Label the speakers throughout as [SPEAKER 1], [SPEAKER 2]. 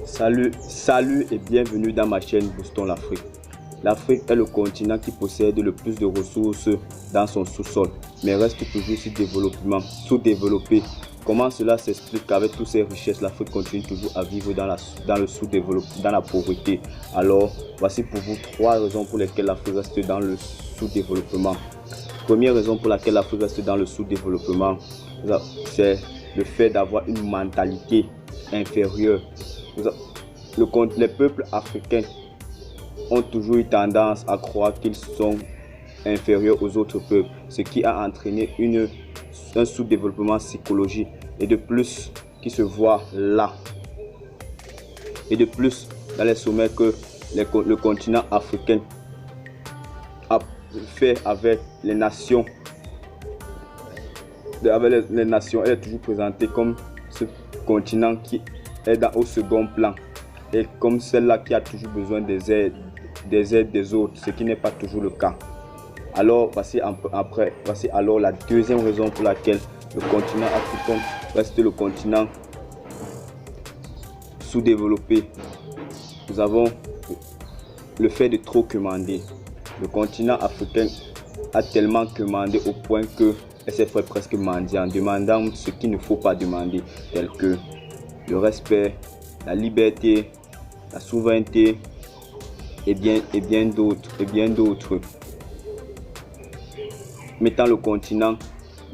[SPEAKER 1] Salut et bienvenue dans ma chaîne Boostons l'Afrique. L'Afrique est le continent qui possède le plus de ressources dans son sous-sol, mais reste toujours sous-développé. Comment cela s'explique qu'avec toutes ces richesses, l'Afrique continue toujours à vivre dans le sous-développement, dans la pauvreté? Alors, voici pour vous 3 raisons pour lesquelles l'Afrique reste dans le sous-développement. Première raison pour laquelle l'Afrique reste dans le sous-développement, c'est le fait d'avoir une mentalité inférieure. Les peuples africains ont toujours eu tendance à croire qu'ils sont inférieurs aux autres peuples, ce qui a entraîné un sous-développement psychologique et de plus qui se voit là. Et de plus dans les sommets que le continent africain a fait avec les nations. Elle est toujours présentée comme ce continent qui est au second plan et comme celle-là qui a toujours besoin des aides des autres, ce qui n'est pas toujours le cas. Alors voici alors la deuxième raison pour laquelle le continent africain reste le continent sous-développé. Nous avons le fait de trop commander. Le continent africain a tellement commandé au point que s'est fait presque mendiant, demandant ce qu'il ne faut pas demander, tel que le respect, la liberté, la souveraineté et bien d'autres, mettant le continent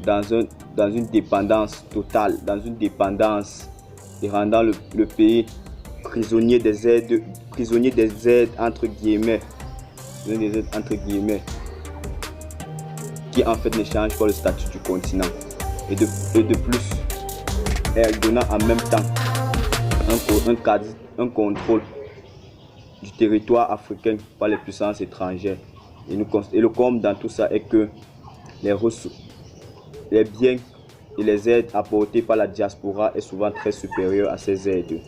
[SPEAKER 1] dans une dépendance totale, et rendant le pays prisonnier des aides entre guillemets, qui en fait ne change pas le statut du continent, et de plus donnant en même temps un contrôle du territoire africain par les puissances étrangères. Et le comble dans tout ça est que les ressources, les biens et les aides apportées par la diaspora est souvent très supérieure à ces aides.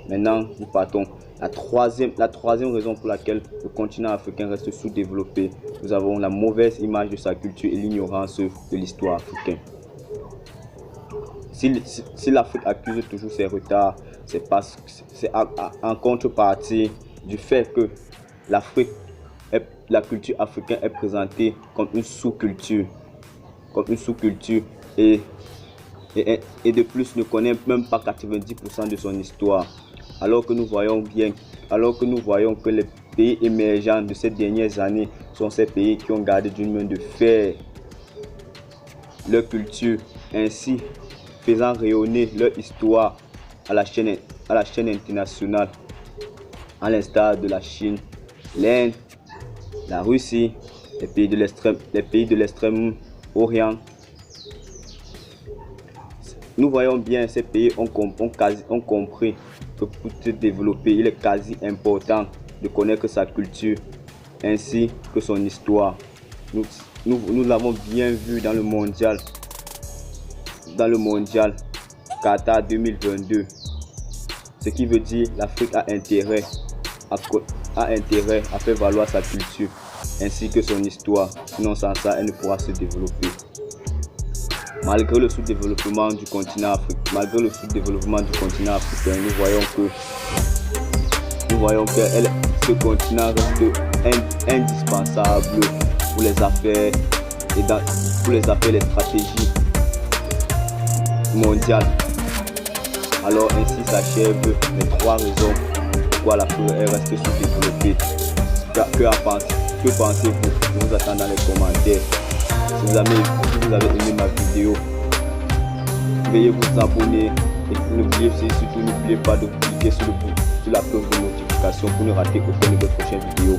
[SPEAKER 1] Maintenant, nous partons. La troisième raison pour laquelle le continent africain reste sous-développé, nous avons la mauvaise image de sa culture et l'ignorance de l'histoire africaine. Si l'Afrique accuse toujours ses retards, c'est en contrepartie du fait que la culture africaine est présentée comme une sous-culture, et de plus ne connaît même pas 90% de son histoire. Alors que nous voyons que les pays émergents de ces dernières années sont ces pays qui ont gardé d'une main de fer leur culture, ainsi faisant rayonner leur histoire à la chaîne internationale, à l'instar de la Chine, l'Inde, la Russie, les pays de l'extrême-orient. Nous voyons bien ces pays ont compris que pour se développer, il est quasi important de connaître sa culture ainsi que son histoire. Nous l'avons bien vu dans le mondial Qatar 2022. Ce qui veut dire l'Afrique a intérêt à faire valoir sa culture ainsi que son histoire. Sinon sans ça, elle ne pourra se développer. Malgré le sous-développement du continent africain, nous voyons que ce continent reste indispensable pour les affaires et les stratégies mondiales. Alors ainsi s'achèvent les 3 raisons pourquoi l'Afrique reste sous-développée. Que pensez-vous? Je vous attends dans les commentaires. Si vous avez aimé ma vidéo, veuillez vous abonner et surtout n'oubliez pas de cliquer sur la cloche de notification pour ne rater aucune de mes prochaines vidéos.